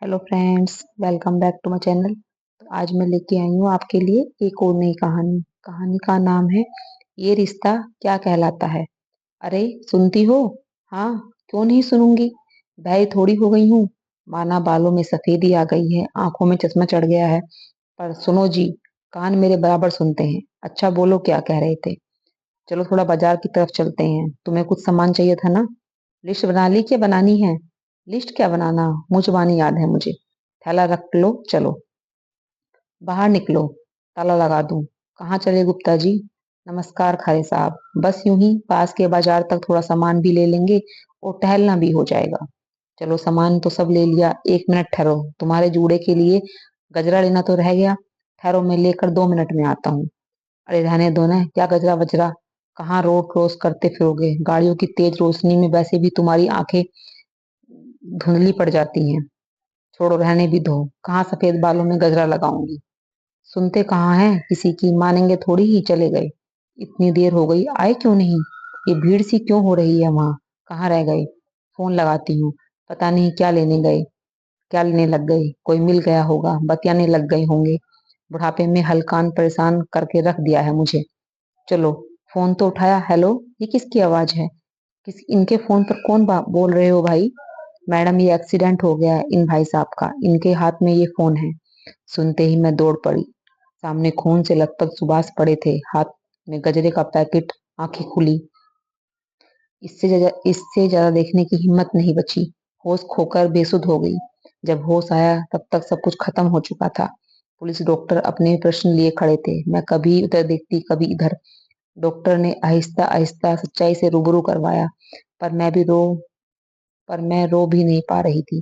Hello friends, welcome back to my channel. तो आज मैं लेके आई हूँ आपके लिए एक और नई कहानी। कहानी का नाम है ये रिश्ता क्या कहलाता है। अरे सुनती हो? हाँ, क्यों नहीं सुनूंगी। भाई थोड़ी हो गई हूँ, माना बालों में सफेदी आ गई है, आंखों में चश्मा चढ़ गया है। पर सुनो जी, कान मेरे बराबर सुनते हैं। अच्छा बोलो, क्या कह रहे थे? चलो थोड़ा बाजार की तरफ चलते हैं, तुम्हें कुछ सामान चाहिए था ना। लिस्ट बना ली क्या बनानी है? लिस्ट क्या बनाना, मुंह जुबानी याद है मुझे। थैला रख लो, चलो बाहर निकलो, ताला लगा दूं। कहाँ चले गुप्ता जी? नमस्कार खारे साहब, बस यूं ही पास के बाजार तक थोड़ा सामान भी ले लेंगे और टहलना भी हो जाएगा। चलो सामान तो सब ले लिया, 1 मिनट ठहरो, तुम्हारे जूड़े के लिए गजरा लेना तो रह गया। ठहरो, मैं लेकर 2 मिनट में आता हूँ। अरे रहने दो ना, क्या गजरा वजरा, कहाँ रोड क्रॉस करते फिरोगे? गाड़ियों की तेज रोशनी में वैसे भी तुम्हारी आंखें धुंधली पड़ जाती हैं। छोड़ो, रहने भी दो, कहाँ सफेद बालों में गजरा लगाऊंगी। सुनते कहाँ हैं किसी की, मानेंगे थोड़ी ही, चले गए। इतनी देर हो गई, आए क्यों नहीं? ये भीड़ सी क्यों हो रही है वहां? कहाँ रह गए? फोन लगाती हूँ, पता नहीं क्या लेने गए, क्या लेने लग गए। कोई मिल गया होगा, बतियाने लग गए होंगे। बुढ़ापे में हलकान परेशान करके रख दिया है मुझे। चलो, फोन तो उठाया। हेलो, ये किसकी आवाज है? किस इनके फोन पर कौन बोल रहे हो भाई? मैडम, ये एक्सीडेंट हो गया है इन भाई साहब का, इनके हाथ में ये फोन है। सुनते ही मैं दौड़ पड़ी। सामने खून से लथपथ सुभाष पड़े थे, हाथ में गजरे का पैकेट, आंखें खुली। इससे ज्यादा देखने की हिम्मत नहीं बची। होश खोकर बेसुध हो गई। जब होश आया तब तक सब कुछ खत्म हो चुका था। पुलिस डॉक्टर अपने प्रश्न लिए खड़े थे, मैं कभी उधर देखती कभी इधर। डॉक्टर ने आहिस्ता आहिस्ता सच्चाई से रूबरू करवाया। पर मैं भी रो पर मैं रो भी नहीं पा रही थी।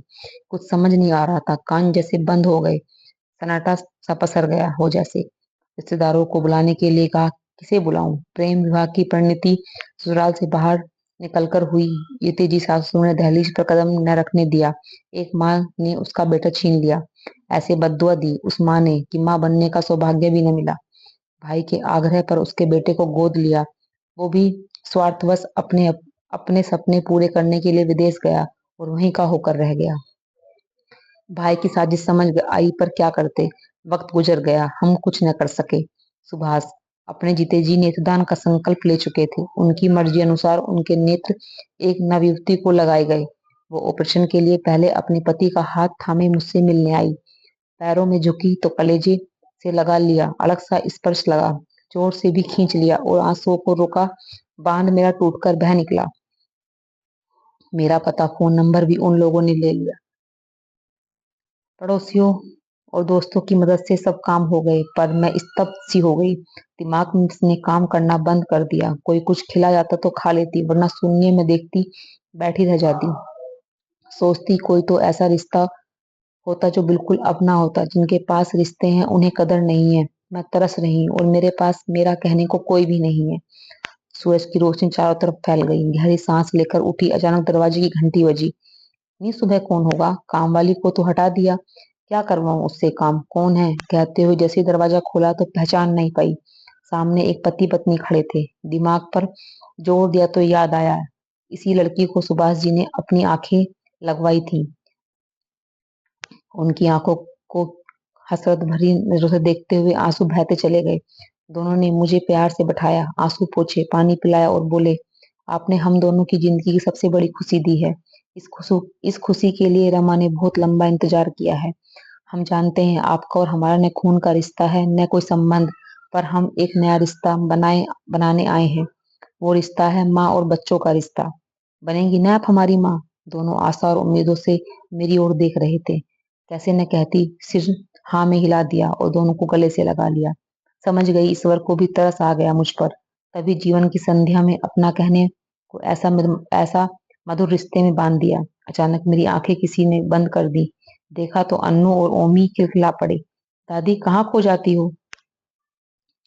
कुछ समझ नहीं आ रहा था, कान जैसे बंद हो गए। सन्नाटा सा पसर गया हो जैसे। रिश्तेदारों को बुलाने के लिए कहा, किसे बुलाऊं? प्रेम विवाह की परिणति ससुराल से बाहर निकलकर हुई। ये तेजी सासू ने दहलीज पर कदम न रखने दिया। एक माँ ने उसका बेटा छीन लिया। ऐसे बद्दुआ दी उस माँ ने कि माँ बनने का सौभाग्य भी न मिला। भाई के आग्रह पर उसके बेटे को गोद लिया। वो भी स्वार्थवश अपने सपने पूरे करने के लिए विदेश गया और वहीं का होकर रह गया। भाई की साजिश समझ आई, पर क्या करते। वक्त गुजर गया, हम कुछ न कर सके। सुभाष अपने जीते जी नेत्रदान का संकल्प ले चुके थे। उनकी मर्जी अनुसार उनके नेत्र एक नवयुवती को लगाए गए। वो ऑपरेशन के लिए पहले अपने पति का हाथ थामे मुझसे मिलने आई। पैरों में झुकी तो कलेजे से लगा लिया, अलग सा स्पर्श लगा। जोर से भी खींच लिया और आंसुओं को रोका। बांध मेरा टूटकर बह निकला। मेरा पता फोन नंबर भी उन लोगों ने ले लिया। पड़ोसियों और दोस्तों की मदद से सब काम हो गए, पर मैं स्तब्ध सी हो गई। दिमाग ने काम करना बंद कर दिया। कोई कुछ खिला जाता तो खा लेती, वरना शून्य में देखती बैठी रह जाती। सोचती कोई तो ऐसा रिश्ता होता जो बिल्कुल अपना होता। जिनके पास रिश्ते हैं उन्हें कदर नहीं है। मैं तरस रही हूँ और मेरे पास मेरा कहने को कोई भी नहीं है। सूरज की रोशनी चारों तरफ फैल गई। गहरी सांस लेकर उठी, अचानक दरवाजे की घंटी बजी। इतनी सुबह कौन होगा? काम वाली को तो हटा दिया, क्या करवाऊं उससे काम? कौन है? कहते हुए जैसे ही दरवाजा खोला तो पहचान नहीं पाई। सामने एक पति पत्नी खड़े थे। दिमाग पर जोर दिया तो याद आया, इसी लड़की को सुभाष जी ने अपनी आंखें लगवाई थी। उनकी आंखों को हसरत भरी नजरों से देखते हुए आंसू बहते चले गए। दोनों ने मुझे प्यार से बैठाया, आंसू पोंछे, पानी पिलाया और बोले, आपने हम दोनों की जिंदगी की सबसे बड़ी खुशी दी है। इस खुशी के लिए रमा ने बहुत लंबा इंतजार किया है। हम जानते हैं आपका और हमारा न खून का रिश्ता है न कोई संबंध, पर हम एक नया रिश्ता बनाने आए हैं। वो रिश्ता है माँ और बच्चों का रिश्ता। बनेंगी ना आप हमारी माँ? दोनों आशा और उम्मीदों से मेरी ओर देख रहे थे। कैसे न कहती, सिर हाँ में हिला दिया और दोनों को गले से लगा लिया। समझ गई ईश्वर को भी तरस आ गया मुझ पर। तभी जीवन की संध्या में अपना कहने को ऐसा मधुर रिश्ते में बांध दिया। अचानक मेरी आंखें किसी ने बंद कर दी। देखा तो अन्नू और ओमी खिलखिला पड़े। दादी, कहाँ खो जाती हो?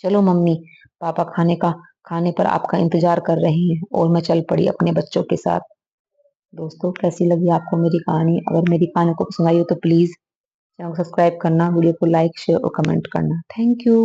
चलो मम्मी, पापा खाने पर आपका इंतजार कर रहे हैं। और मैं चल पड़ी अपने बच्चों के साथ। दोस्तों, कैसी लगी आपको मेरी कहानी? अगर मेरी कहानी को पसंद आई हो तो प्लीज चैनल को सब्सक्राइब करना, वीडियो को लाइक शेयर और कमेंट करना। Thank you.